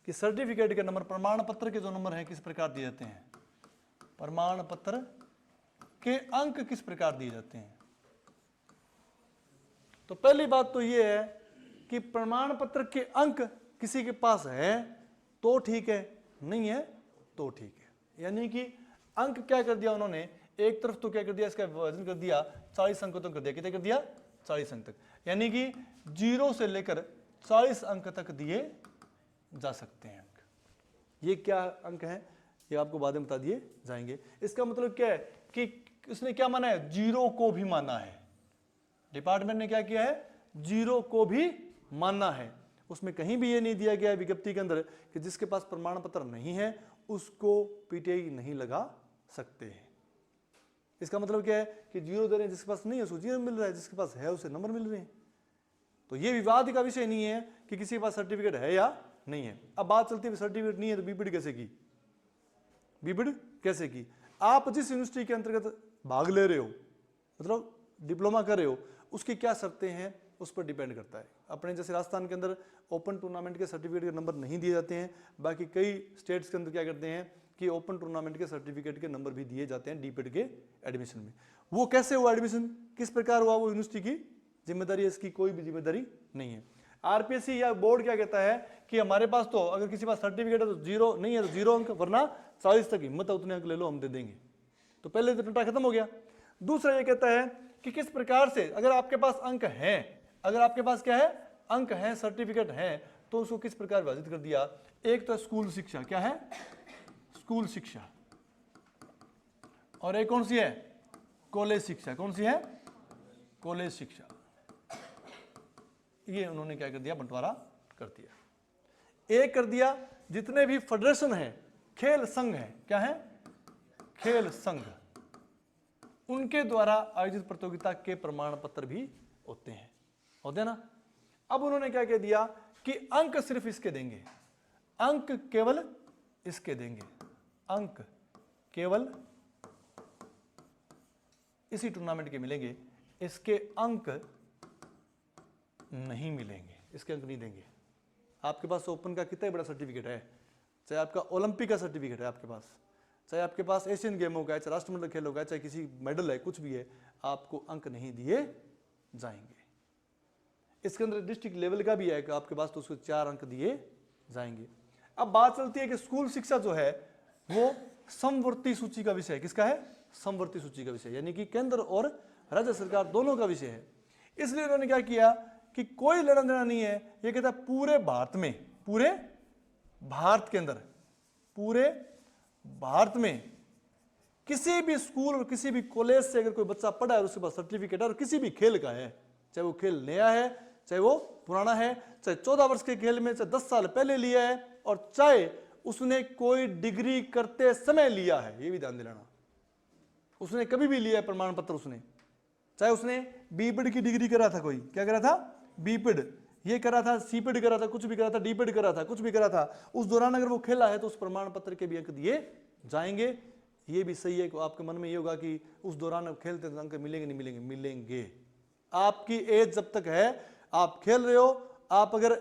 कि सर्टिफिकेट के नंबर, प्रमाण पत्र के जो नंबर हैं किस प्रकार दिए जाते हैं, प्रमाण पत्र के अंक किस प्रकार दिए जाते हैं। तो पहली बात तो ये है कि प्रमाण पत्र के अंक किसी के पास है तो ठीक है, नहीं है तो ठीक है। यानी कि अंक क्या कर दिया उन्होंने, एक तरफ तो क्या कर दिया, इसका वजन कर दिया 40 अंकों तक कर दिया, कितने कर दिया 40 अंक तक, यानी कि 0 से लेकर 40 अंक तक दिए जा सकते हैं अंक। ये क्या अंक हैं ये आपको बाद में बता दिए जाएंगे। इसका मतलब क्या है कि उसने क्या माना है, 0 को भी माना है, डिपार्टमेंट ने क्या किया है, 0 को भी मानना है। उसमें कहीं भी ये नहीं दिया गया है विज्ञप्ति के अंदर कि जिसके पास प्रमाण पत्र नहीं है उसको पीटीआई नहीं लगा सकते हैं। इसका मतलब क्या है कि 0 दे रहे हैं, जिसके पास नहीं है उसको 0 मिल रहा है, जिसके पास है उसे नंबर मिल रहे हैं। तो ये विवाद का विषय नहीं है कि किसी के पास सर्टिफिकेट है या नहीं है। अब बात चलती है सर्टिफिकेट नहीं है तो बीपीड कैसे की, बीपीड कैसे की। आप जिस यूनिवर्सिटी के अंतर्गत भाग ले रहे हो, मतलब डिप्लोमा कर रहे हो, उसकी क्या शर्तें हैं उस पर डिपेंड करता है। अपने जैसे राजस्थान के अंदर ओपन टूर्नामेंट के सर्टिफिकेट के नंबर नहीं दिए जाते हैं, बाकी कई स्टेट्स के अंदर क्या करते हैं कि ओपन टूर्नामेंट के सर्टिफिकेट के नंबर भी दिए जाते हैं डीपेड के एडमिशन में। वो कैसे हुआ एडमिशन, किस प्रकार हुआ, वो यूनिवर्सिटी की जिम्मेदारी है, इसकी कोई भी जिम्मेदारी नहीं है। आरपीएससी या बोर्ड क्या कहता है कि हमारे पास तो अगर किसी पास सर्टिफिकेट है तो 0 नहीं है तो 0 अंक, वरना 40 तक हिम्मत है उतने अंक ले लो हम दे देंगे। तो पहले तो टंटा खत्म हो गया। दूसरा ये कहता है कि किस प्रकार से अगर आपके पास अंक हैं, अगर आपके पास क्या है अंक हैं, सर्टिफिकेट हैं, तो उसको किस प्रकार विभाजित कर दिया। एक तो स्कूल शिक्षा, क्या है स्कूल शिक्षा, और एक कौन सी है कॉलेज शिक्षा, कौन सी है कॉलेज शिक्षा। ये उन्होंने क्या कर दिया, बंटवारा कर दिया। एक कर दिया जितने भी फेडरेशन है, खेल संघ है, क्या है खेल संघ, उनके द्वारा आयोजित प्रतियोगिता के प्रमाण पत्र भी होते हैं ना। अब उन्होंने क्या कह दिया कि अंक सिर्फ इसके देंगे, अंक केवल इसके देंगे, अंक केवल इसी टूर्नामेंट के मिलेंगे, इसके अंक नहीं मिलेंगे, इसके अंक नहीं देंगे। आपके पास ओपन का कितना बड़ा सर्टिफिकेट है, चाहे आपका ओलंपिक का सर्टिफिकेट है आपके पास, चाहे आपके पास एशियन गेमों का है, चाहे राष्ट्रमंडल खेलों का है, चाहे किसी मेडल है, कुछ भी है, आपको अंक नहीं दिए जाएंगे। इसके अंदर डिस्ट्रिक्ट लेवल का भी है कि आपके पास, तो उसको 4 अंक दिए जाएंगे। अब बात चलती है कि स्कूल शिक्षा जो है वो समवर्ती सूची का विषय है। किसका है, समवर्ती सूची का विषय, यानी कि केंद्र और राज्य सरकार दोनों का विषय है। इसलिए उन्होंने क्या किया कि कोई लेना देना नहीं है, ये कहता है पूरे भारत में, पूरे भारत के अंदर, पूरे भारत में किसी भी स्कूल और किसी भी कॉलेज से अगर कोई बच्चा पढ़ा है, उसके पास सर्टिफिकेट है और किसी भी खेल का है, चाहे वो खेल नया है, चाहे वो पुराना है, चाहे 14 वर्ष के खेल में, चाहे 10 साल पहले लिया है, और चाहे उसने कोई डिग्री करते समय लिया है, ये भी ध्यान दिलाना, उसने कभी भी लिया है प्रमाण पत्र, उसने चाहे उसने बीपिड की डिग्री करा था, कोई क्या करा था बीपिड, ये करा था सीपिड करा था, कुछ भी करा था, डीपिड करा था, कुछ भी करा था, उस दौरान अगर वो खेला है तो उस प्रमाण पत्र के भी अंक दिए जाएंगे। ये भी सही है, आपके मन में ये होगा कि उस दौरान खेलते अंक मिलेंगे नहीं मिलेंगे, मिलेंगे। आपकी एज जब तक है, आप खेल रहे हो, आप अगर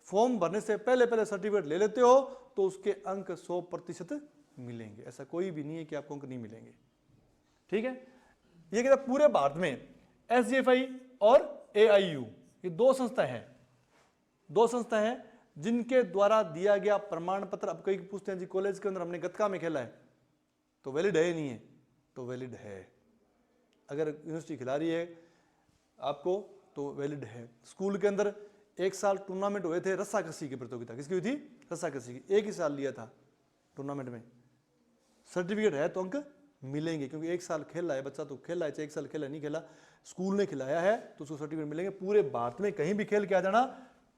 फॉर्म भरने से पहले पहले सर्टिफिकेट ले लेते हो तो उसके अंक 100% मिलेंगे। ऐसा कोई भी नहीं है कि आपको अंक नहीं मिलेंगे, ठीक है। ये कहता पूरे भारत में SGFI और AIU, ये 2 संस्था हैं, 2 संस्था हैं जिनके द्वारा दिया गया प्रमाण पत्र। अब कई पूछते हैं जी कॉलेज के अंदर हमने गतका में खेला है तो वैलिड है नहीं है, तो वैलिड है। अगर यूनिवर्सिटी खिला रही है आपको तो वैलिड है। स्कूल के अंदर 1 साल टूर्नामेंट हुए थे रस्साकसी की प्रतियोगिता, किसकी हुई थी, रस्साकसी की, 1 ही साल लिया था टूर्नामेंट में, सर्टिफिकेट है तो अंक मिलेंगे, क्योंकि 1 साल खेल रहा है बच्चा, तो खेला है, चाहे 1 साल खेला नहीं खेला, स्कूल ने खिलाया है तो उसको सर्टिफिकेट मिलेंगे। पूरे भारत में कहीं भी खेल के आ जाना,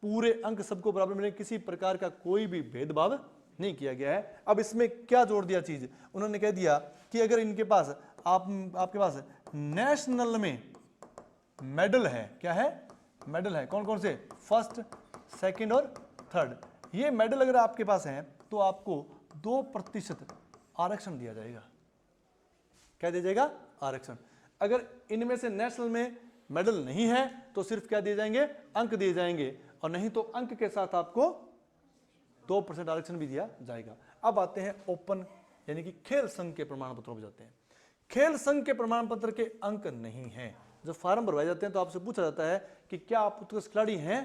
पूरे अंक सबको बराबर मिलेंगे, किसी प्रकार का कोई भी भेदभाव नहीं किया गया है। अब इसमें क्या जोड़ दिया चीज, उन्होंने कह दिया कि अगर इनके पास आपके पास नेशनल में मेडल है, क्या है मेडल है, कौन कौन से, फर्स्ट, सेकंड और थर्ड, ये मेडल अगर आपके पास हैं तो आपको 2% आरक्षण दिया जाएगा। क्या दिया जाएगा, आरक्षण। अगर इनमें से नेशनल में मेडल नहीं है तो सिर्फ क्या दिए जाएंगे, अंक दिए जाएंगे, और नहीं तो अंक के साथ आपको 2% आरक्षण भी दिया जाएगा। अब आते हैं ओपन यानी कि खेल संघ के प्रमाण पत्रों पर जाते हैं। खेल संघ के प्रमाण पत्र के अंक नहीं हैं। जब फार्म भरवाए जाते हैं तो आपसे पूछा जाता है कि क्या आप उत्कृष्ट खिलाड़ी हैं,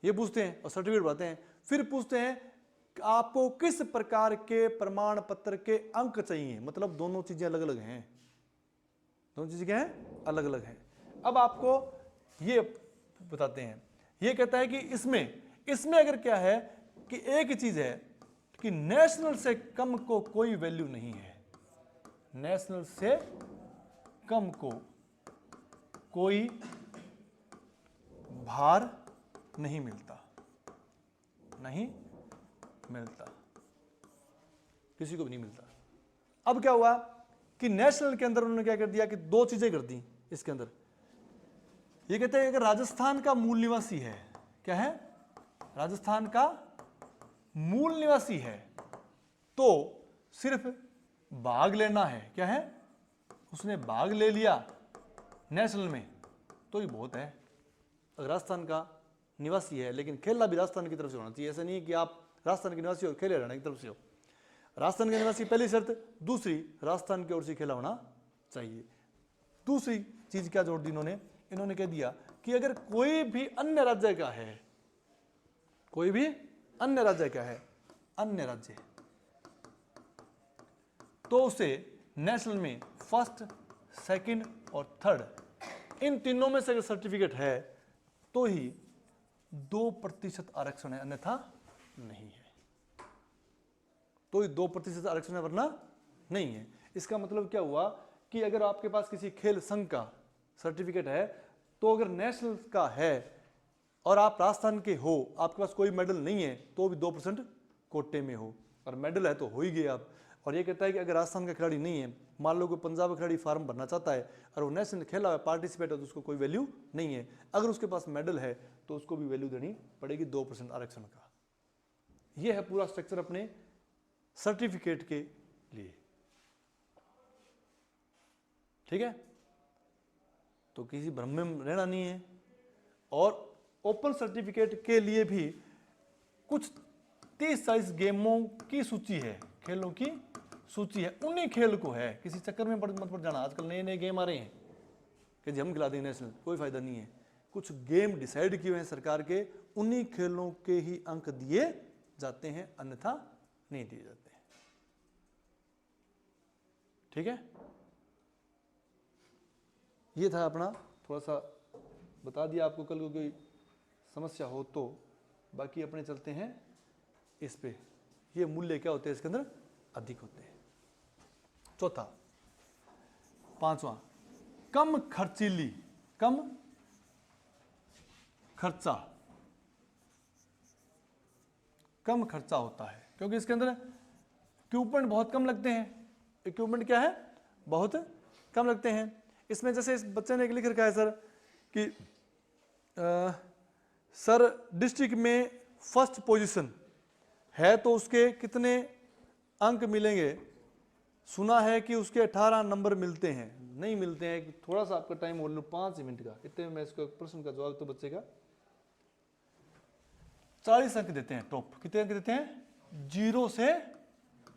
ये पूछते हैं और सर्टिफिकेट बनाते हैं। फिर पूछते हैं आपको किस प्रकार के प्रमाण पत्र के अंक चाहिए, मतलब दोनों चीजें अलग अलग हैं, दोनों चीजें क्या हैं, अलग अलग हैं। अब आपको ये बताते हैं, ये कहता है कि इसमें अगर क्या है कि एक ही चीज है कि नेशनल से कम को कोई वैल्यू नहीं है, नेशनल से कम को कोई भार नहीं मिलता, नहीं मिलता, किसी को भी नहीं मिलता। अब क्या हुआ कि नेशनल के अंदर उन्होंने क्या कर दिया कि दो चीजें कर दी इसके अंदर। ये कहते हैं अगर राजस्थान का मूल निवासी है, क्या है, राजस्थान का मूल निवासी है तो सिर्फ भाग लेना है, क्या है, उसने भाग ले लिया नेशनल में तो ही बहुत है। अगर राजस्थान का निवासी है लेकिन खेलना भी राजस्थान की तरफ से होना चाहिए, ऐसा नहीं कि आप राजस्थान के निवासी हो खेले हरियाणा की तरफ से हो। राजस्थान के निवासी पहली शर्त, दूसरी राजस्थान की ओर से खेला होना चाहिए। दूसरी चीज क्या जोड़ दी इन्होंने कह दिया कि अगर कोई भी अन्य राज्य का है, कोई भी अन्य राज्य का है, अन्य राज्य, तो उसे नेशनल में फर्स्ट, सेकंड और थर्ड इन तीनों में से अगर सर्टिफिकेट है तो ही 2% आरक्षण है, अन्यथा नहीं है। तो ही 2% आरक्षण है, वरना नहीं है। इसका मतलब क्या हुआ कि अगर आपके पास किसी खेल संघ का सर्टिफिकेट है तो अगर नेशनल का है और आप राजस्थान के हो, आपके पास कोई मेडल नहीं है तो भी 2% कोटे में हो, और मेडल है तो हो ही गए आप। और ये कहता है कि अगर राजस्थान का खिलाड़ी नहीं है, मान लो कोई पंजाब का खिलाड़ी फार्म भरना चाहता है और वो नेशनल खेला हुआ पार्टिसिपेट है तो उसको कोई वैल्यू नहीं है। अगर उसके पास मेडल है तो उसको भी वैल्यू देनी पड़ेगी 2% आरक्षण का। ये है पूरा स्ट्रक्चर अपने सर्टिफिकेट के लिए, ठीक है। तो किसी भ्रम में रहना नहीं है। और ओपन सर्टिफिकेट के लिए भी कुछ 30-40 गेमों की सूची है, खेलों की सूची है, उन्हीं खेल को है, किसी चक्कर में मत पड़ जाना। आजकल नए नए गेम आ रहे हैं कि जी हम खिला देंगे नेशनल, कोई फायदा नहीं है। कुछ गेम डिसाइड किए हैं सरकार के, उन्हीं खेलों के ही अंक दिए जाते हैं, अन्यथा नहीं दिए जाते हैं, ठीक है। ये था अपना, थोड़ा सा बता दिया आपको, कल को कोई समस्या हो तो। बाकी अपने चलते हैं इस पे, ये मूल्य क्या होते हैं इसके अंदर, अधिक होते हैं। चौथा, पांचवा, कम खर्चीली, कम खर्चा, कम खर्चा होता है क्योंकि इसके अंदर इक्विपमेंट बहुत कम लगते हैं। इक्विपमेंट क्या है, बहुत कम लगते हैं। इसमें जैसे इस बच्चे ने लिख रखा है सर कि सर डिस्ट्रिक्ट में फर्स्ट पोजीशन है तो उसके कितने अंक मिलेंगे। सुना है कि उसके 18 नंबर मिलते हैं, नहीं मिलते हैं। थोड़ा सा आपका टाइम हो लो, 5 मिनट का, इतने में इसको प्रश्न का जवाब तो बच्चे का 40 अंक देते हैं। टॉप कितने अंक देते हैं, 0 से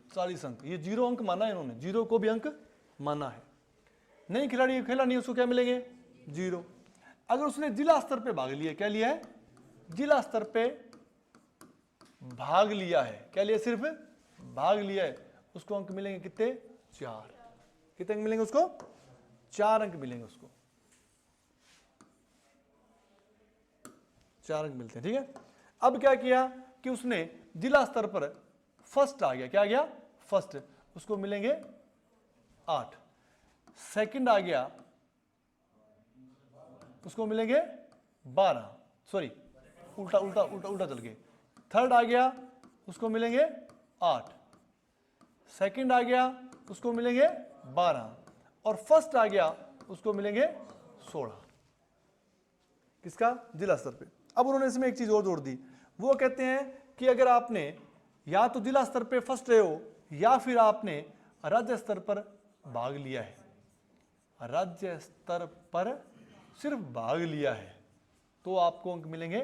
40 अंक। ये 0 अंक माना है इन्होंने, 0 को भी अंक माना है। नहीं खिलाड़ी खेला नहीं, उसको क्या मिलेंगे, 0। अगर उसने जिला स्तर पे भाग लिया, क्या लिया है, जिला स्तर पे भाग लिया है, क्या लिया, सिर्फ भाग लिया है, उसको अंक मिलेंगे कितने, 4। कितने अंक मिलेंगे उसको, 4 अंक मिलेंगे उसको, 4 अंक मिलते हैं, ठीक है। अब क्या किया कि उसने जिला स्तर पर फर्स्ट आ गया, क्या आ गया, फर्स्ट, उसको मिलेंगे 8। सेकंड आ गया, उसको मिलेंगे 12, सॉरी उल्टा उल्टा उल्टा उल्टा चल गए। थर्ड आ गया, उसको मिलेंगे 8। सेकंड आ गया, उसको मिलेंगे 12, और फर्स्ट आ गया, उसको मिलेंगे 16। किसका, जिला स्तर पे। अब उन्होंने इसमें एक चीज और जोड़ दी, वो कहते हैं कि अगर आपने या तो जिला स्तर पे फर्स्ट रहे हो या फिर आपने राज्य स्तर पर भाग लिया है, राज्य स्तर पर सिर्फ भाग लिया है, तो आपको अंक मिलेंगे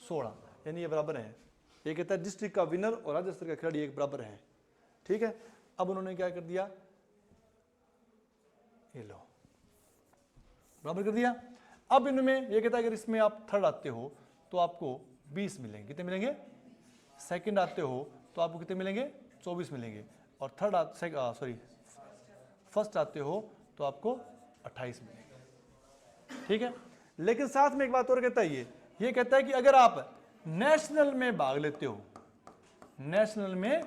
16, यानी ये बराबर है ये कहता है डिस्ट्रिक्ट का विनर और राज्य स्तर का खिलाड़ी एक बराबर है, ठीक है। अब उन्होंने क्या कर दिया, ये लो बराबर कर दिया। अब इनमें ये कहता है अगर इसमें आप थर्ड आते हो तो आपको 20 मिलेंगे, कितने मिलेंगे, सेकंड आते हो तो आपको कितने मिलेंगे, 24 मिलेंगे, और फर्स्ट आते हो तो आपको 28 मिलेंगे, ठीक है। लेकिन साथ में एक बात और कहता है, ये कहता है कि अगर आप नेशनल में भाग लेते हो, नेशनल में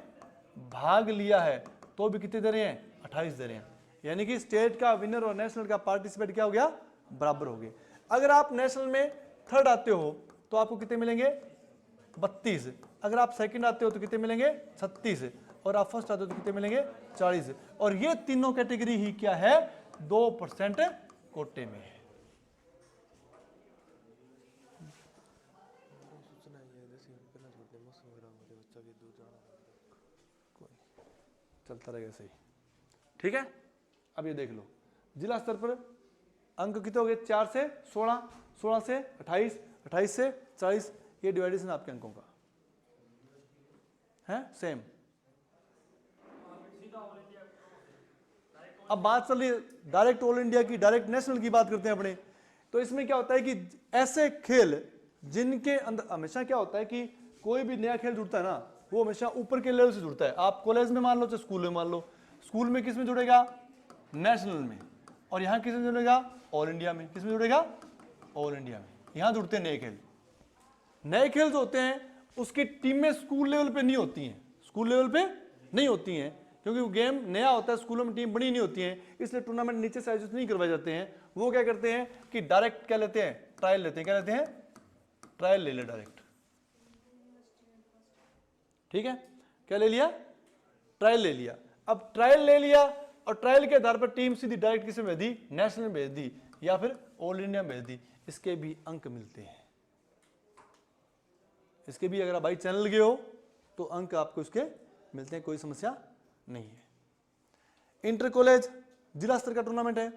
भाग लिया है तो भी कितने दे रहे हैं, 28 दे रहे हैं। यानी कि स्टेट का विनर और नेशनल का पार्टिसिपेट क्या हो गया, बराबर हो गए। अगर आप नेशनल में थर्ड आते हो तो आपको कितने मिलेंगे, 32। अगर आप सेकंड आते हो तो कितने मिलेंगे, 36, और आप फर्स्ट आते हो तो कितने मिलेंगे, 40। और ये तीनों कैटेगरी ही क्या है, 2% कोटे में है। चलता रहेगा सही, ठीक है। अब ये देख लो, जिला स्तर पर अंक कितने हो गए, 4 से 16, 16 से 28, 28 से 40, ये डिवाइडेशन आपके अंकों का है सेम। अब बात चल रही है डायरेक्ट ऑल इंडिया की, डायरेक्ट नेशनल की बात करते हैं अपने। तो इसमें क्या होता है कि ऐसे खेल जिनके अंदर हमेशा क्या होता है कि कोई भी नया खेल जुड़ता है ना, वो हमेशा ऊपर के लेवल से जुड़ता है। आप कॉलेज में मान लो चाहे स्कूल में मान लो, स्कूल में किस में जुड़ेगा, नेशनल में, और यहाँ किस में जुड़ेगा, ऑल इंडिया में। किस में जुड़ेगा, ऑल इंडिया में। यहाँ जुड़ते हैं नए खेल। नए खेल जो होते हैं उसकी टीमें स्कूल लेवल पे नहीं होती हैं, स्कूल लेवल पे नहीं होती हैं, क्योंकि वो गेम नया होता है, स्कूलों में टीम बड़ी नहीं होती है, इसलिए टूर्नामेंट नीचे से आयोजित नहीं करवाए जाते हैं। वो क्या करते हैं कि डायरेक्ट क्या लेते हैं, ट्रायल लेते हैं। क्या लेते हैं, ट्रायल ले ले डायरेक्ट, ठीक है। क्या ले लिया, ट्रायल ले लिया। अब ट्रायल ले लिया और ट्रायल के आधार पर टीम सीधी डायरेक्ट किसे भेज दी, नेशनल भेज दी या फिर ऑल इंडिया भेज दी। इसके भी अंक मिलते हैं, इसके भी अगर आप बाई चैनल गए हो तो अंक आपको इसके मिलते हैं, कोई समस्या नहीं है। इंटर कॉलेज जिला स्तर का टूर्नामेंट है,